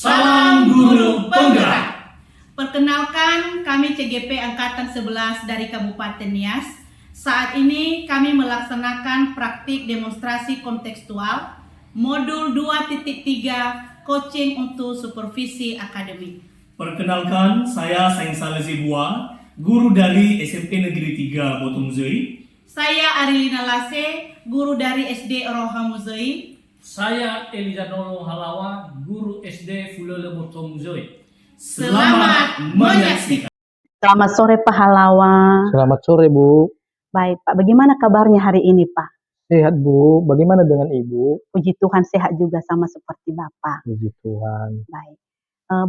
Salam Guru Penggerak. Perkenalkan, kami CGP Angkatan 11 dari Kabupaten Nias. Saat ini kami melaksanakan praktik demonstrasi kontekstual Modul 2.3 Coaching untuk Supervisi Akademik. Perkenalkan, saya Saeng Saleh Bua, guru dari SMP Negeri 3 Botomuzoi. Saya Arilina Lase, guru dari SD Roha Muzoi. Saya Elizanolo Halawa, guru SD Fulele Botomuzoi. Selamat menyaksikan. Selamat sore Pak Halawa. Selamat sore Bu. Baik Pak, bagaimana kabarnya hari ini Pak? Sehat Bu, bagaimana dengan Ibu? Puji Tuhan sehat juga sama seperti Bapak. Puji Tuhan. Baik.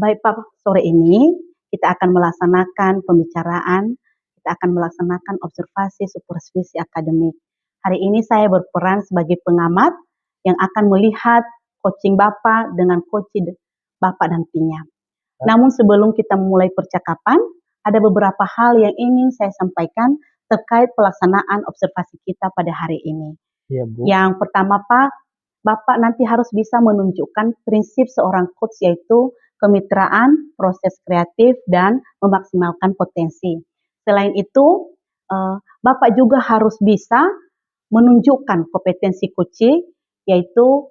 Baik Pak, sore ini kita akan melaksanakan pembicaraan, kita akan melaksanakan observasi supervisi akademik. Hari ini saya berperan sebagai pengamat yang akan melihat coaching Bapak dengan coaching Bapak nantinya. Namun sebelum kita memulai percakapan, ada beberapa hal yang ingin saya sampaikan terkait pelaksanaan observasi kita pada hari ini. Iya Bu. Yang pertama Pak, Bapak nanti harus bisa menunjukkan prinsip seorang coach, yaitu kemitraan, proses kreatif, dan memaksimalkan potensi. Selain itu, Bapak juga harus bisa menunjukkan kompetensi coaching, yaitu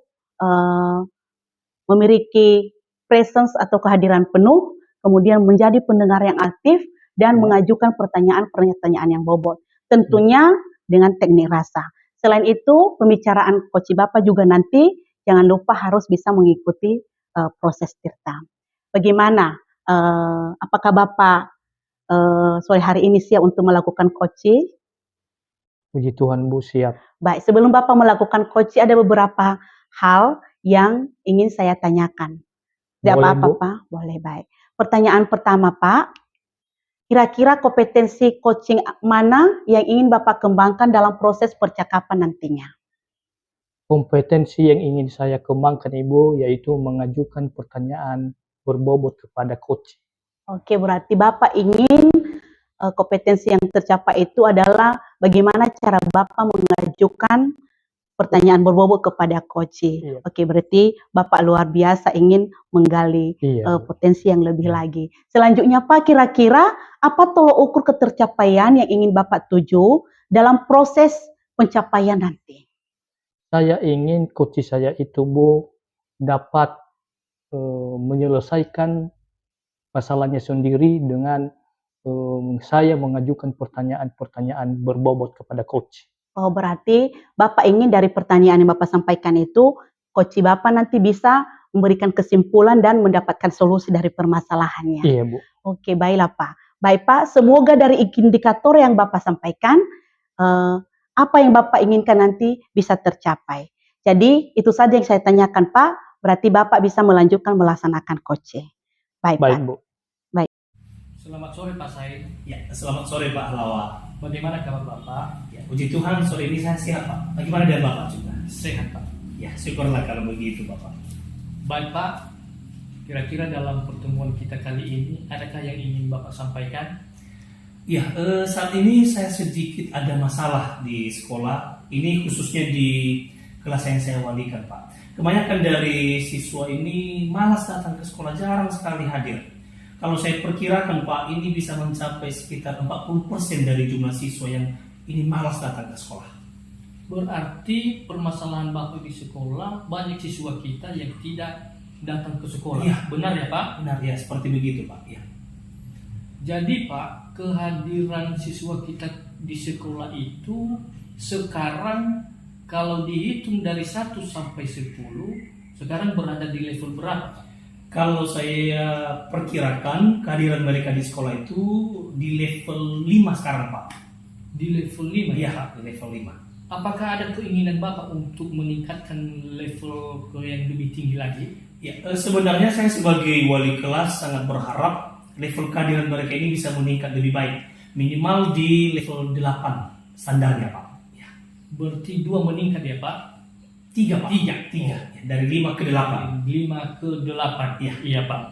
memiliki presence atau kehadiran penuh, kemudian menjadi pendengar yang aktif, dan mengajukan pertanyaan-pertanyaan yang bobot. Tentunya dengan teknik rasa. Selain itu, pembicaraan coach Bapak juga nanti jangan lupa harus bisa mengikuti proses tirta. Bagaimana? Apakah Bapak sore hari ini siap untuk melakukan coaching? Puji Tuhan Bu, siap. Baik, sebelum Bapak melakukan coaching ada beberapa hal yang ingin saya tanyakan. Tidak apa-apa Pak? Boleh, baik. Pertanyaan pertama Pak, kira-kira kompetensi coaching mana yang ingin Bapak kembangkan dalam proses percakapan nantinya? Kompetensi yang ingin saya kembangkan Ibu yaitu mengajukan pertanyaan berbobot kepada coach. Oke, berarti Bapak ingin kompetensi yang tercapai itu adalah bagaimana cara Bapak mengajukan pertanyaan berbobot kepada coach. Iya. Oke, berarti Bapak luar biasa ingin menggali potensi yang lebih lagi. Selanjutnya Pak, kira-kira apa tolok ukur ketercapaian yang ingin Bapak tuju dalam proses pencapaian nanti? Saya ingin coach saya itu Bu dapat menyelesaikan masalahnya sendiri dengan saya mengajukan pertanyaan-pertanyaan berbobot kepada coach. Oh, berarti Bapak ingin dari pertanyaan yang Bapak sampaikan itu, coach Bapak nanti bisa memberikan kesimpulan dan mendapatkan solusi dari permasalahannya. Iya Bu. Oke, baiklah Pak. Baik Pak, semoga dari indikator yang Bapak sampaikan, apa yang Bapak inginkan nanti bisa tercapai. Jadi itu saja yang saya tanyakan Pak, berarti Bapak bisa melanjutkan melaksanakan coaching. Baik Pak. Bu. Selamat sore Pak Said. Ya, selamat sore Pak Halawa. Bagaimana kabar Bapak? Ya, puji Tuhan sore ini saya sehat Pak. Bagaimana dengan Bapak juga? Sehat Pak. Ya, syukurlah kalau begitu Bapak. Baik Pak, kira-kira dalam pertemuan kita kali ini adakah yang ingin Bapak sampaikan? Ya, saat ini saya sedikit ada masalah di sekolah. Ini khususnya di kelas yang saya walikan Pak. Kebanyakan dari siswa ini malas datang ke sekolah, jarang sekali hadir. Kalau saya perkirakan Pak, ini bisa mencapai sekitar 40% dari jumlah siswa yang ini malas datang ke sekolah. Berarti permasalahan Bapak di sekolah, banyak siswa kita yang tidak datang ke sekolah. Ya, benar ya Pak? Benar ya, seperti begitu Pak. Ya. Jadi Pak, kehadiran siswa kita di sekolah itu sekarang kalau dihitung dari 1 sampai 10, sekarang berada di level berapa? Kalau saya perkirakan kehadiran mereka di sekolah itu di level 5 sekarang Pak. Di level 5 ya Pak? Di level 5. Apakah ada keinginan Bapak untuk meningkatkan level ke yang lebih tinggi lagi? Ya, sebenarnya saya sebagai wali kelas sangat berharap level kehadiran mereka ini bisa meningkat lebih baik. Minimal di level 8 standarnya Pak. Ya. Berarti 2 meningkat ya Pak? 3 Pak. 3. Oh. Dari 5 ke 8. 5 ke 8. Ya. Iya Pak.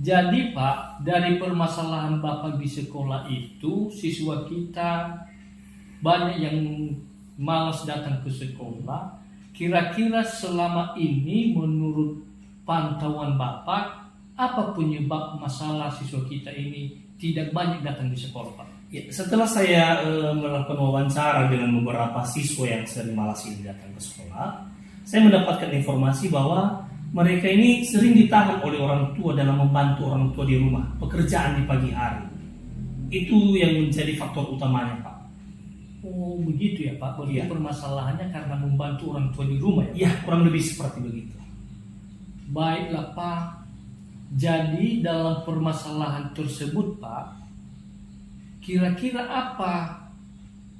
Jadi Pak, dari permasalahan Bapak di sekolah itu, siswa kita banyak yang malas datang ke sekolah. Kira-kira selama ini menurut pantauan Bapak, apa penyebab masalah siswa kita ini tidak banyak datang di sekolah, Pak? Ya, setelah saya melakukan wawancara dengan beberapa siswa yang sering malas ini datang ke sekolah, saya mendapatkan informasi bahwa mereka ini sering ditahan oleh orang tua dalam membantu orang tua di rumah, pekerjaan di pagi hari. Itu yang menjadi faktor utamanya, Pak. Oh begitu ya Pak, berarti Iya. permasalahannya karena membantu orang tua di rumah ya? Ya, kurang lebih seperti begitu. Baiklah Pak, jadi dalam permasalahan tersebut Pak, kira-kira apa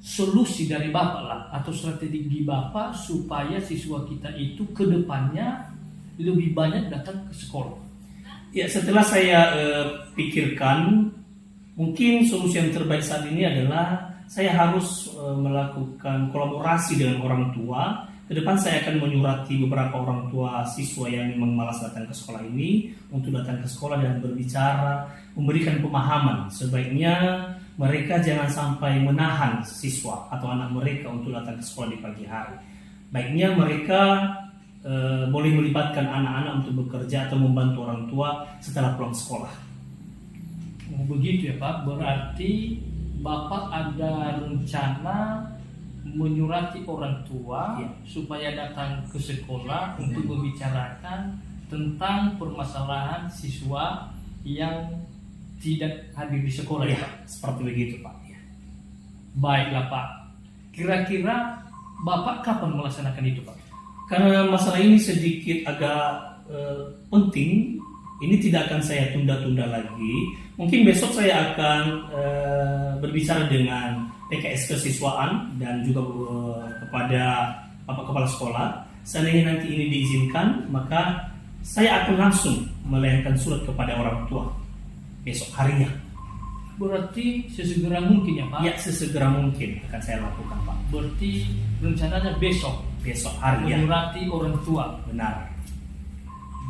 solusi dari Bapak lah, atau strategi Bapak supaya siswa kita itu ke depannya lebih banyak datang ke sekolah? Ya, setelah saya pikirkan, mungkin solusi yang terbaik saat ini adalah saya harus melakukan kolaborasi dengan orang tua. Ke depan saya akan menyurati beberapa orang tua siswa yang memang malas datang ke sekolah ini untuk datang ke sekolah dan berbicara, memberikan pemahaman. Sebaiknya mereka jangan sampai menahan siswa atau anak mereka untuk datang ke sekolah di pagi hari. Baiknya mereka boleh melibatkan anak-anak untuk bekerja atau membantu orang tua setelah pulang sekolah. Oh, begitu ya Pak, berarti Bapak ada rencana menyurati orang tua Ya. supaya datang ke sekolah untuk membicarakan tentang permasalahan siswa yang tidak hadir di sekolah ya Ya, Pak? seperti begitu Pak. Ya. Baiklah Pak, kira-kira Bapak kapan melaksanakan itu Pak? Karena masalah ini sedikit agak penting, ini tidak akan saya tunda-tunda lagi. Mungkin besok saya akan berbicara dengan PKS kesiswaan dan juga kepada Bapak Kepala Sekolah. Seandainya nanti ini diizinkan, maka saya akan langsung melayangkan surat kepada orang tua besok harinya. Berarti sesegera mungkin ya Pak? Ya, sesegera mungkin akan saya lakukan Pak. Berarti rencananya besok Besok hari ya. menyurati orang tua. Benar.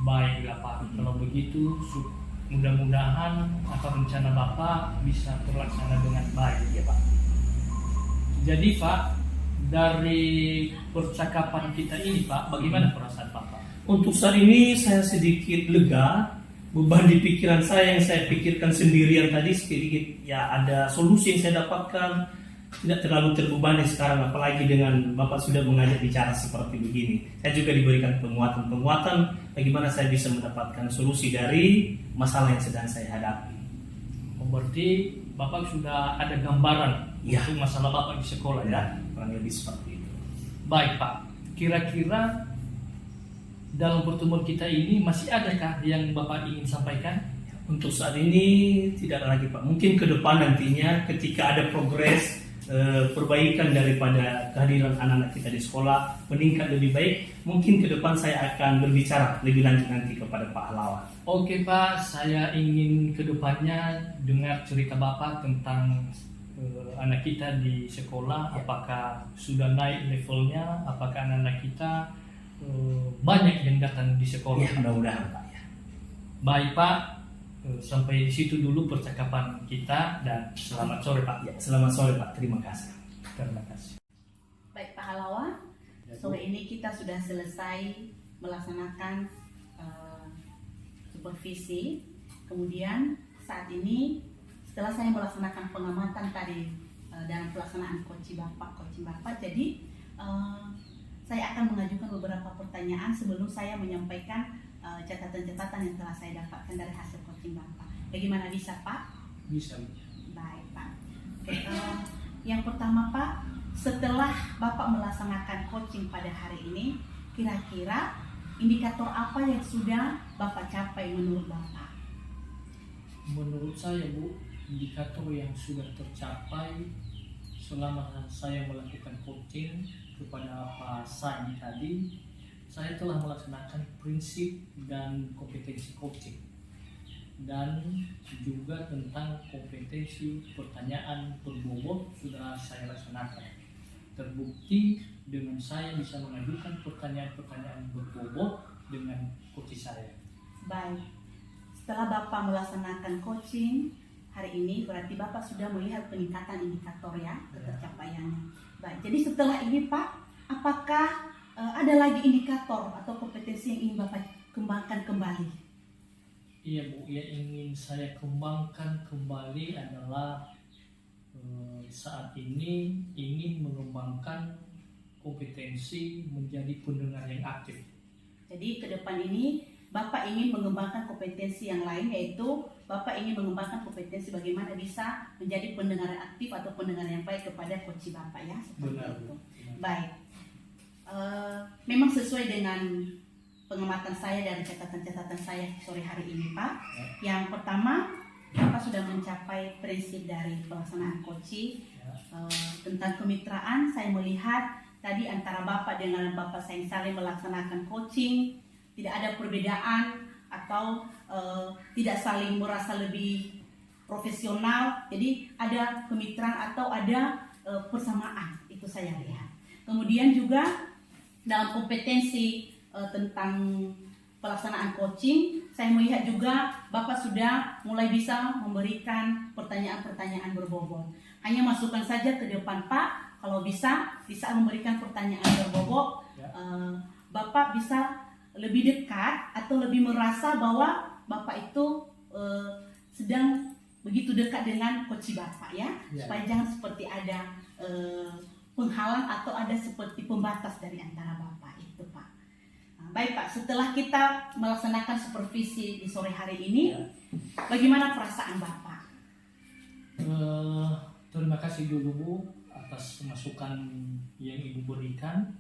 Baiklah Pak, kalau begitu mudah-mudahan apa rencana Bapak bisa terlaksana dengan baik ya Pak. Jadi Pak, dari percakapan kita ini Pak, bagaimana perasaan Bapak? Untuk saat ini saya sedikit lega. Beban di pikiran saya yang saya pikirkan sendirian tadi sedikit ya ada solusi yang saya dapatkan, tidak terlalu terbebani sekarang, apalagi dengan Bapak sudah mengajak bicara seperti begini. Saya juga diberikan penguatan bagaimana saya bisa mendapatkan solusi dari masalah yang sedang saya hadapi. Berarti Bapak sudah ada gambaran Ya. untuk masalah Bapak di sekolah ya? Ya, kurang lebih seperti itu. Baik Pak, kira-kira dalam pertemuan kita ini masih adakah yang Bapak ingin sampaikan? Untuk saat ini tidak ada lagi Pak. Mungkin ke depan nantinya ketika ada progres perbaikan daripada kehadiran anak-anak kita di sekolah meningkat lebih baik, mungkin ke depan saya akan berbicara lebih lanjut nanti kepada Pak Halawan. Oke Pak, saya ingin kedepannya dengar cerita Bapak tentang anak kita di sekolah, apakah sudah naik levelnya, apakah anak-anak kita banyak yang datang di sekolah. Ya, mudah-mudahan Pak. Ya. Baik Pak, sampai di situ dulu percakapan kita dan selamat sore Pak. Ya, selamat sore Pak. Terima kasih. Terima kasih. Baik Pak Halawan, sore ini kita sudah selesai melaksanakan supervisi. Kemudian saat ini setelah saya melaksanakan pengamatan tadi dalam pelaksanaan coaching Bapak, jadi saya akan mengajukan beberapa pertanyaan sebelum saya menyampaikan catatan-catatan yang telah saya dapatkan dari hasil coaching Bapak. Bagaimana, bisa Pak? Bisa. Baik Pak. Oke, yang pertama Pak, setelah Bapak melaksanakan coaching pada hari ini, kira-kira indikator apa yang sudah Bapak capai menurut Bapak? Menurut saya Bu, indikator yang sudah tercapai selama saya melakukan coaching kepada Pak Sani tadi, saya telah melaksanakan prinsip dan kompetensi coaching dan juga tentang kompetensi pertanyaan berbobot sudah saya laksanakan. Terbukti dengan saya bisa mengajukan pertanyaan-pertanyaan berbobot dengan coach saya. Baik, setelah Bapak melaksanakan coaching hari ini, berarti Bapak sudah melihat peningkatan indikator ya, ketercapaiannya. Baik, jadi setelah ini Pak, apakah ada lagi indikator atau kompetensi yang ingin Bapak kembangkan kembali? Iya Bu, yang ingin saya kembangkan kembali adalah saat ini ingin mengembangkan kompetensi menjadi pendengar yang aktif. Jadi ke depan ini Bapak ingin mengembangkan kompetensi yang lain, yaitu Bapak ingin mengembangkan kompetensi bagaimana bisa menjadi pendengar yang aktif atau pendengar yang baik kepada coach Bapak ya, seperti Benar. itu. Baik. Memang sesuai dengan pengamatan saya dari catatan-catatan saya sore hari ini Pak. Yang pertama, Bapak sudah mencapai prinsip dari pelaksanaan coaching. Tentang kemitraan, saya melihat tadi antara Bapak dengan Bapak Saeng saling melaksanakan coaching, tidak ada perbedaan atau tidak saling merasa lebih profesional. Jadi ada kemitraan atau ada persamaan, itu saya lihat. Kemudian juga dalam kompetensi tentang pelaksanaan coaching, saya melihat juga Bapak sudah mulai bisa memberikan pertanyaan-pertanyaan berbobot. Hanya masukkan saja ke depan Pak, kalau bisa memberikan pertanyaan berbobot, Bapak bisa lebih dekat atau lebih merasa bahwa Bapak itu sedang begitu dekat dengan coach Bapak ya, supaya jangan seperti ada penghalang atau ada seperti pembatas dari antara Bapak itu Pak. Baik Pak, setelah kita melaksanakan supervisi di sore hari ini, bagaimana perasaan Bapak? Terima kasih dulu Bu atas masukan yang Ibu berikan,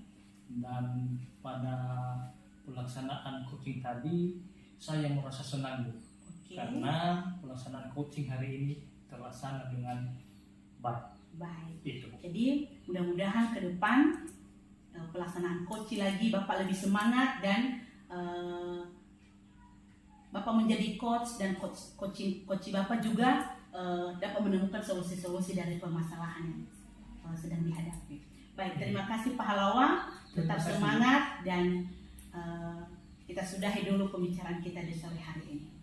dan pada pelaksanaan coaching tadi saya merasa senang Bu, karena pelaksanaan coaching hari ini terlaksana dengan baik. Itu. Jadi mudah-mudahan ke depan pelaksanaan coaching lagi Bapak lebih semangat dan Bapak menjadi coach dan coach Bapak juga dapat menemukan solusi-solusi dari permasalahan yang sedang dihadapi. Baik, terima kasih Pak Halawa, tetap semangat dan kita sudahi dulu pembicaraan kita di sore hari ini.